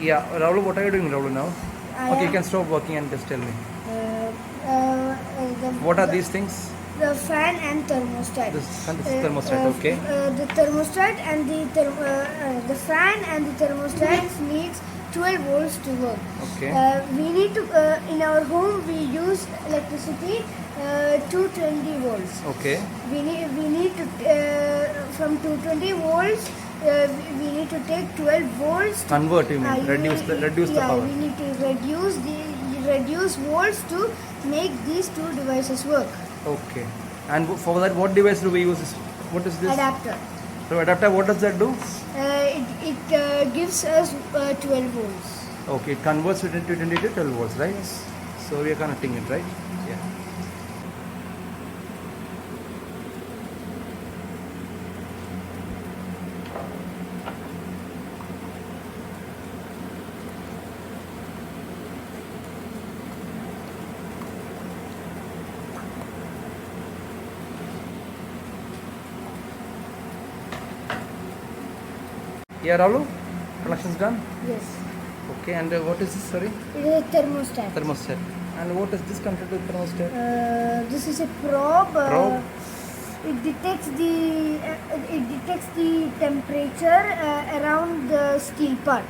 Yeah, Raoul, what are you doing, Raoul, now? I Okay, you am- can stop working and just tell me. the, What are the, these things? The fan and thermostat. This is thermostat, okay. The thermostat and the fan and the thermostat needs 12 volts to work. Okay. We need to in our home we use electricity 220 volts. Okay. We need to from 220 volts. We need to take 12 volts. Convert, you mean? Reduce the power. We need to reduce volts to make these two devices work. Okay. And for that, what device do we use? What is this? Adapter. So adapter, what does that do? It gives us 12 volts. Okay, it converts it into 20 to 12 volts, right? Yes. So we are connecting it, right? Yeah. Yeah, Raoul, connection's done. Yes. Okay, and what is this? Sorry, It is a thermostat. thermostat. And what is this connected to thermostat? This is a probe. Probe? It detects the temperature around the steel part.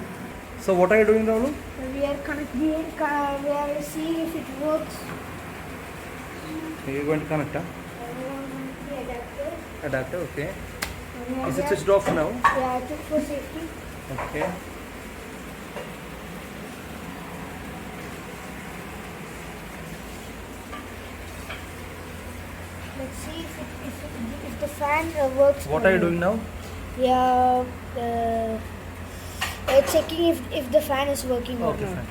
So what are you doing, Raoul? We are seeing if it works. Okay, you're going to connect, huh? The adapter. Adapter, okay. And Is it switched off now? Yeah, I took for safety. Okay. Let's see if the fan works. What are you doing now? Yeah, checking if the fan is working or Okay, not. fine.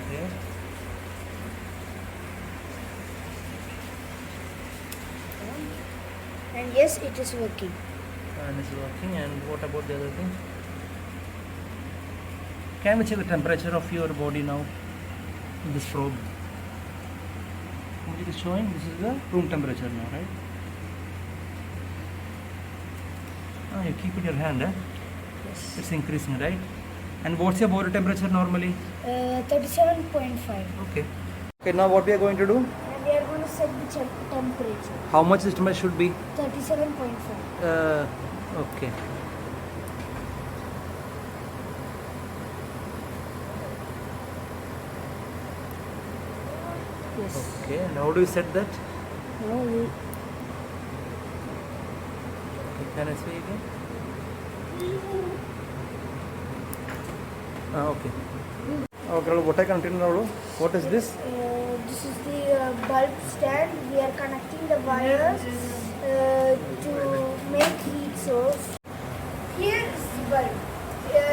Okay. And yes, it is working. Fan is working. And what about the other thing? Can we check the temperature of your body now? In this probe. It is showing this is the room temperature now, right? Ah, you keep it in your hand, eh? Yes. It's increasing, right? And what's your body temperature normally? 37.5. Okay. Okay, now what we are going to do? And we are going to set the temperature. How much this temperature should be? 37.5. Okay. Yes. Okay, and how do you set that? Now we Okay, can I see again? Okay. Okay, Raoul, what I continue now? What is this? this is the bulb stand. We are connecting the wires to make heat source. Here is the bulb.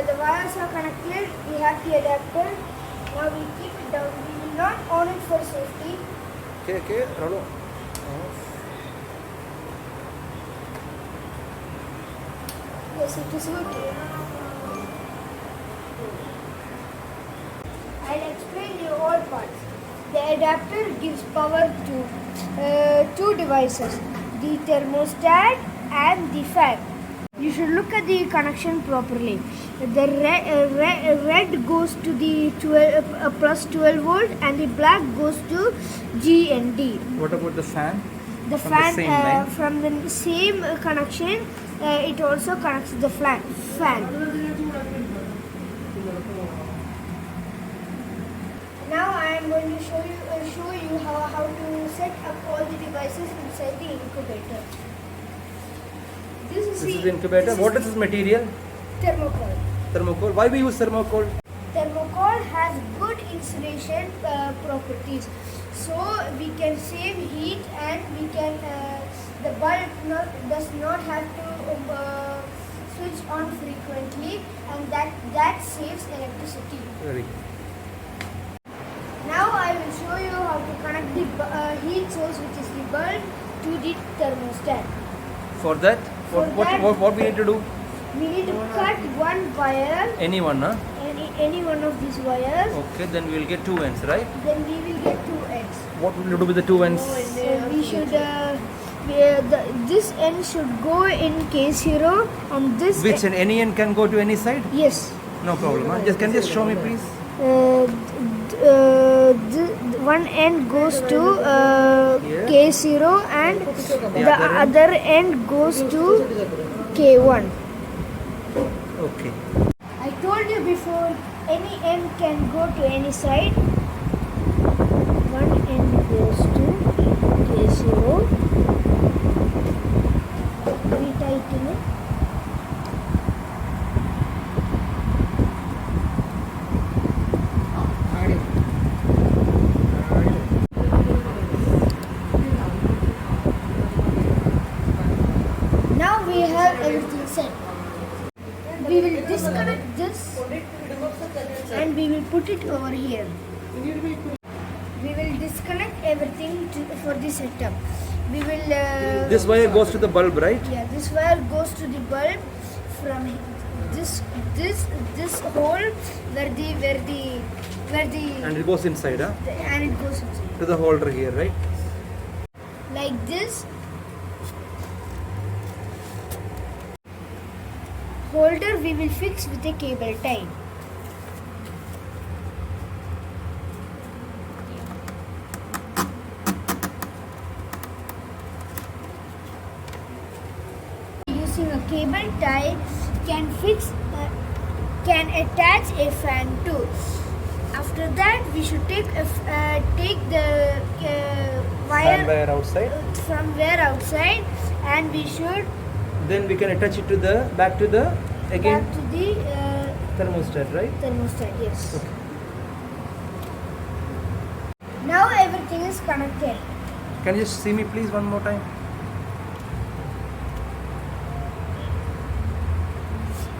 The wires are connected. We have the adapter. Now we keep it down. We will not on it for safety. Okay, Raoul. Yes, it is working. I'll explain you all parts. The adapter gives power to two devices, the thermostat and the fan. You should look at the connection properly. The red goes to the plus 12 volt and the black goes to G and D. What about the fan? The From the fan same line? from the same connection, it also connects the fan. Now I am going to show you how to set up all the devices inside the incubator. This This is the incubator. What is this material? Thermocol. Thermocol. Why we use thermocol? Thermocol has good insulation properties, so we can save heat and we can the bulb does not have to switch on frequently, and that saves electricity. Very. Now I will show you how to connect the heat source, which is the bulb, to the thermostat. For that, what we need to do? We need to cut one wire, Any one, huh? any one of these wires. Okay, then we will get two ends, right? Then we will get two ends. What will you do with the two ends? We should this end should go in K0 and this. Which end? Any end can go to any side? Yes. No problem. Huh? Can you just show me, please? One end goes to Here. K0 and the other end goes to K1. Okay. I told you before, any end can go to any side. One end goes to K0. Retighten it. Now we have everything set. We will disconnect this and we will put it over here. We will disconnect everything for the setup. We will. This wire goes to the bulb, right? Yeah, this wire goes to the bulb from this hole where the And it goes inside, huh? and it goes inside. To the holder here, right? Like this. Holder we will fix with a cable tie. Using a cable tie can attach a fan too. After that we should take the wire Somewhere outside. somewhere outside and we should Then we can attach it to the back to the again back to the thermostat, right? thermostat. Yes. Okay. Now everything is connected. Can you just see me, please, one more time?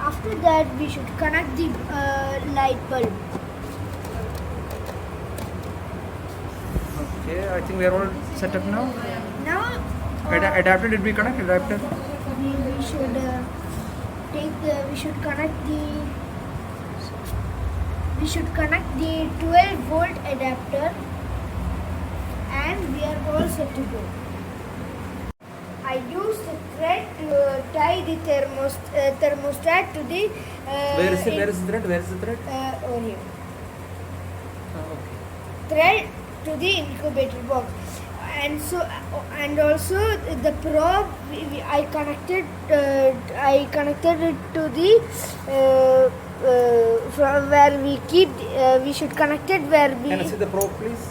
After that, we should connect the light bulb. Okay, I think we are all set up now. Now, Adapter, did we connect adapter? we should connect the 12-volt adapter, and we are all set to go. I used the thread to tie the thermostat to the. Where is the thread? Where is the thread? Over here. Okay. Thread to the incubator box, and also the probe I connected it to the from where we keep we should connect it where we Can I see the probe, please?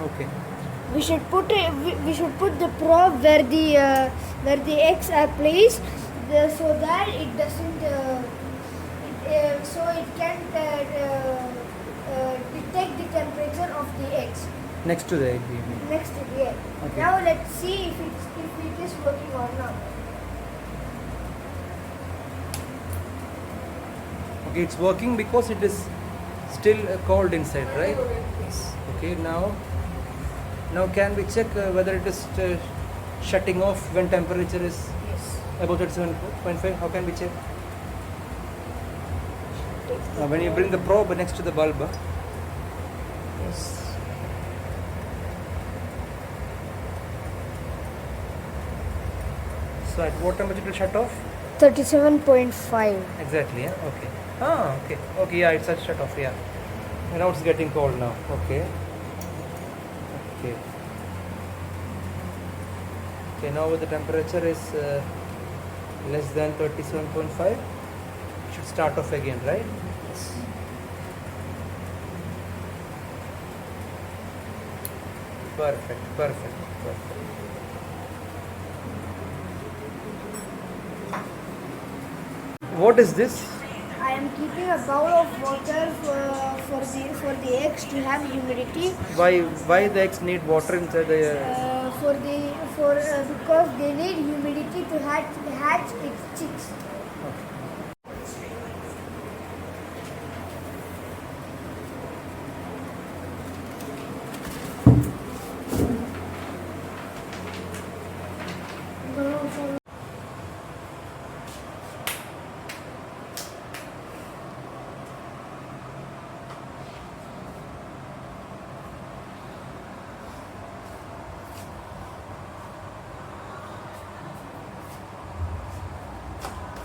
Okay. we should put the probe where the eggs are placed, so that it doesn't so it can detect the temperature of the eggs Next to the egg, you mean? next to the egg. Okay. Now let's see if it is working or not. Okay, it's working because it is still cold inside, right? Yes. Okay, now can we check whether it is shutting off when temperature is Yes. above 37.5? How can we check? When you bring the probe next to the bulb. Yes. So at what temperature it will shut off? 37.5. Exactly, yeah? Okay. Okay. Okay, yeah, it's shut off, yeah. And now it's getting cold now. Okay. Okay. Okay, now the temperature is less than 37.5. It should start off again, right? Yes. Perfect. What is this? I am keeping a bowl of water for the eggs to have humidity. Why the eggs need water inside the? Because they need humidity to hatch its chicks.